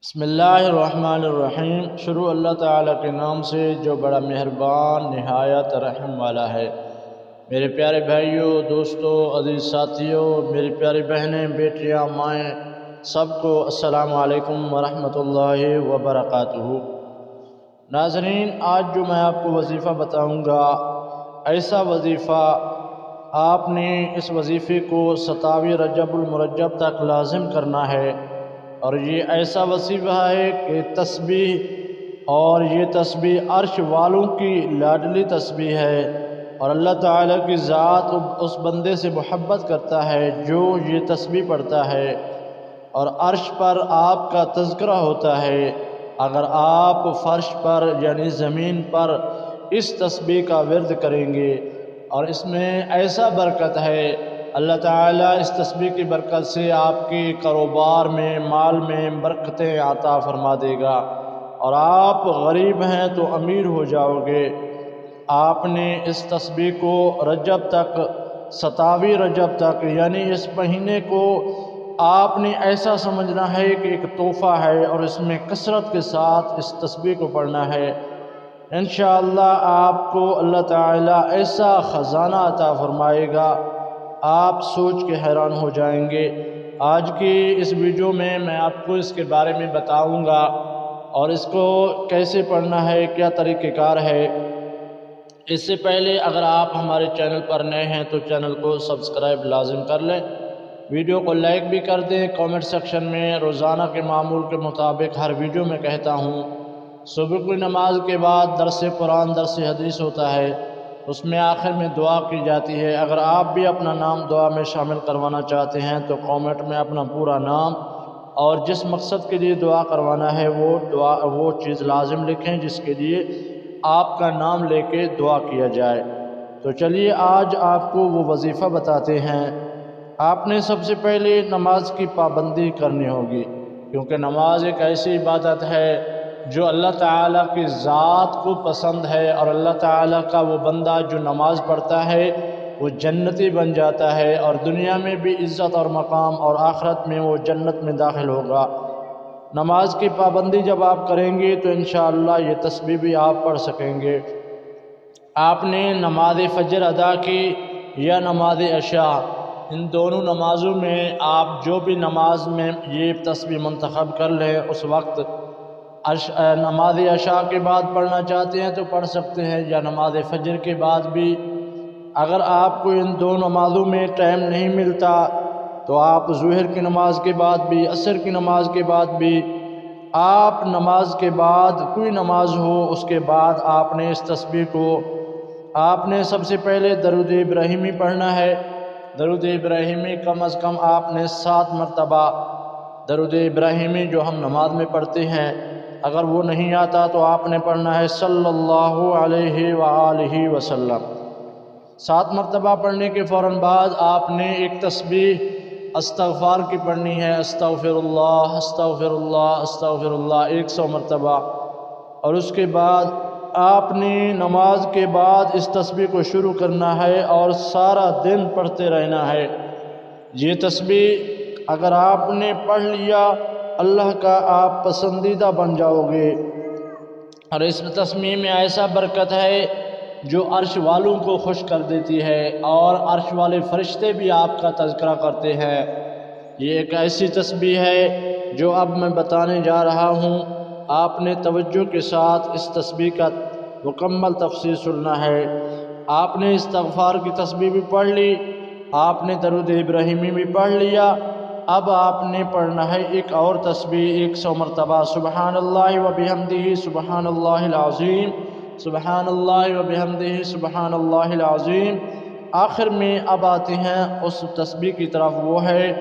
بسم اللہ الرحمن الرحیم۔ شروع اللہ تعالیٰ کے نام سے جو بڑا مہربان نہایت رحم والا ہے۔ میرے پیارے بھائیوں، دوستوں، عزیز ساتھیوں، میری پیاری بہنیں، بیٹیاں، مائیں، سب کو السلام علیکم ورحمۃ اللہ وبرکاتہ۔ ناظرین، آج جو میں آپ کو وظیفہ بتاؤں گا، ایسا وظیفہ آپ نے اس وظیفے کو 27 رجب المرجب تک لازم کرنا ہے، اور یہ ایسا وظیفہ ہے کہ تسبیح، اور یہ تسبیح عرش والوں کی لاڈلی تسبیح ہے، اور اللہ تعالیٰ کی ذات اس بندے سے محبت کرتا ہے جو یہ تسبیح پڑھتا ہے، اور عرش پر آپ کا تذکرہ ہوتا ہے اگر آپ فرش پر یعنی زمین پر اس تسبیح کا ورد کریں گے، اور اس میں ایسا برکت ہے، اللہ تعالیٰ اس تسبیح کی برکت سے آپ کے کاروبار میں، مال میں برکتیں عطا فرما دے گا، اور آپ غریب ہیں تو امیر ہو جاؤ گے۔ آپ نے اس تسبیح کو رجب تک، 27 رجب تک یعنی اس مہینے کو آپ نے ایسا سمجھنا ہے کہ ایک تحفہ ہے، اور اس میں کثرت کے ساتھ اس تسبیح کو پڑھنا ہے۔ انشاءاللہ آپ کو اللہ تعالیٰ ایسا خزانہ عطا فرمائے گا، آپ سوچ کے حیران ہو جائیں گے۔ آج کی اس ویڈیو میں آپ کو اس کے بارے میں بتاؤں گا، اور اس کو کیسے پڑھنا ہے، کیا طریقہ کار ہے۔ اس سے پہلے اگر آپ ہمارے چینل پر نئے ہیں تو چینل کو سبسکرائب لازم کر لیں، ویڈیو کو لائک بھی کر دیں۔ کامنٹ سیکشن میں روزانہ کے معمول کے مطابق ہر ویڈیو میں کہتا ہوں، صبح کی نماز کے بعد درس قرآن، درس حدیث ہوتا ہے، اس میں آخر میں دعا کی جاتی ہے۔ اگر آپ بھی اپنا نام دعا میں شامل کروانا چاہتے ہیں تو کامنٹ میں اپنا پورا نام اور جس مقصد کے لیے دعا کروانا ہے وہ چیز لازم لکھیں جس کے لیے آپ کا نام لے کے دعا کیا جائے۔ تو چلیے آج آپ کو وہ وظیفہ بتاتے ہیں۔ آپ نے سب سے پہلے نماز کی پابندی کرنی ہوگی، کیونکہ نماز ایک ایسی عبادت ہے جو اللہ تعالیٰ کی ذات کو پسند ہے، اور اللہ تعالیٰ کا وہ بندہ جو نماز پڑھتا ہے وہ جنتی بن جاتا ہے، اور دنیا میں بھی عزت اور مقام، اور آخرت میں وہ جنت میں داخل ہوگا۔ نماز کی پابندی جب آپ کریں گے تو انشاءاللہ یہ تسبیح بھی آپ پڑھ سکیں گے۔ آپ نے نماز فجر ادا کی یا نماز عشاء، ان دونوں نمازوں میں آپ جو بھی نماز میں یہ تسبیح منتخب کر لیں، اس وقت نماز عشاء کے بعد پڑھنا چاہتے ہیں تو پڑھ سکتے ہیں، یا نماز فجر کے بعد بھی۔ اگر آپ کو ان دو نمازوں میں ٹائم نہیں ملتا تو آپ ظہر کی نماز کے بعد بھی، عصر کی نماز کے بعد بھی، آپ نماز کے بعد کوئی نماز ہو اس کے بعد آپ نے اس تسبیح کو، آپ نے سب سے پہلے درود ابراہیمی پڑھنا ہے۔ درود ابراہیمی کم از کم آپ نے 7 مرتبہ درود ابراہیمی جو ہم نماز میں پڑھتے ہیں، اگر وہ نہیں آتا تو آپ نے پڑھنا ہے صلی اللہ علیہ وآلہ وسلم۔ 7 مرتبہ پڑھنے کے فوراً بعد آپ نے ایک تسبیح استغفار کی پڑھنی ہے، استغفر اللہ استغفر اللہ استغفر اللہ 100 مرتبہ، اور اس کے بعد آپ نے نماز کے بعد اس تسبیح کو شروع کرنا ہے اور سارا دن پڑھتے رہنا ہے۔ یہ تسبیح اگر آپ نے پڑھ لیا، اللہ کا آپ پسندیدہ بن جاؤ گے، اور اس تسبیح میں ایسا برکت ہے جو عرش والوں کو خوش کر دیتی ہے، اور عرش والے فرشتے بھی آپ کا تذکرہ کرتے ہیں۔ یہ ایک ایسی تسبیح ہے جو اب میں بتانے جا رہا ہوں، آپ نے توجہ کے ساتھ اس تسبیح کا مکمل تفسیر سننا ہے۔ آپ نے استغفار کی تسبیح بھی پڑھ لی، آپ نے درود ابراہیمی بھی پڑھ لیا، اب آپ نے پڑھنا ہے ایک اور تسبیح 100 مرتبہ، سبحان اللہ و بحمدہ سبحان اللہ العظیم، سبحان اللہ و بحمدہ سبحان اللہ العظیم۔ آخر میں اب آتے ہیں اس تسبیح کی طرف، وہ ہے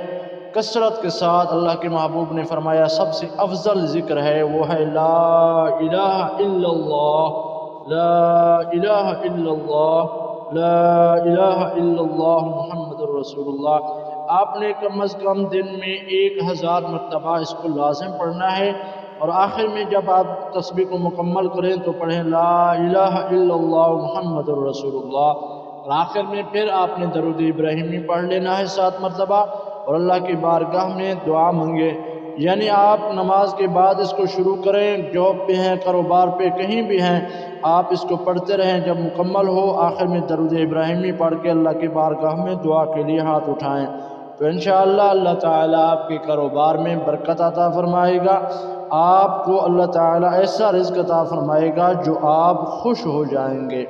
کثرت کے ساتھ اللہ کے محبوب نے فرمایا سب سے افضل ذکر ہے، وہ ہے لا الہ الا اللہ، لا الہ الا اللہ، لا الہ الا اللہ محمد رسول اللہ۔ آپ نے کم از کم دن میں 1000 مرتبہ اس کو لازم پڑھنا ہے، اور آخر میں جب آپ تسبیح کو مکمل کریں تو پڑھیں لا الہ الا اللہ محمد رسول اللہ، اور آخر میں پھر آپ نے درود ابراہیمی پڑھ لینا ہے 7 مرتبہ، اور اللہ کی بارگاہ میں دعا مانگے، یعنی آپ نماز کے بعد اس کو شروع کریں، جاب پہ ہیں، کاروبار پہ، کہیں بھی ہیں، آپ اس کو پڑھتے رہیں۔ جب مکمل ہو آخر میں درود ابراہیمی پڑھ کے اللہ کی بارگاہ میں دعا کے لیے ہاتھ اٹھائیں، تو انشاءاللہ اللہ تعالیٰ آپ کے کاروبار میں برکت عطا فرمائے گا، آپ کو اللہ تعالیٰ ایسا رزق عطا فرمائے گا جو آپ خوش ہو جائیں گے۔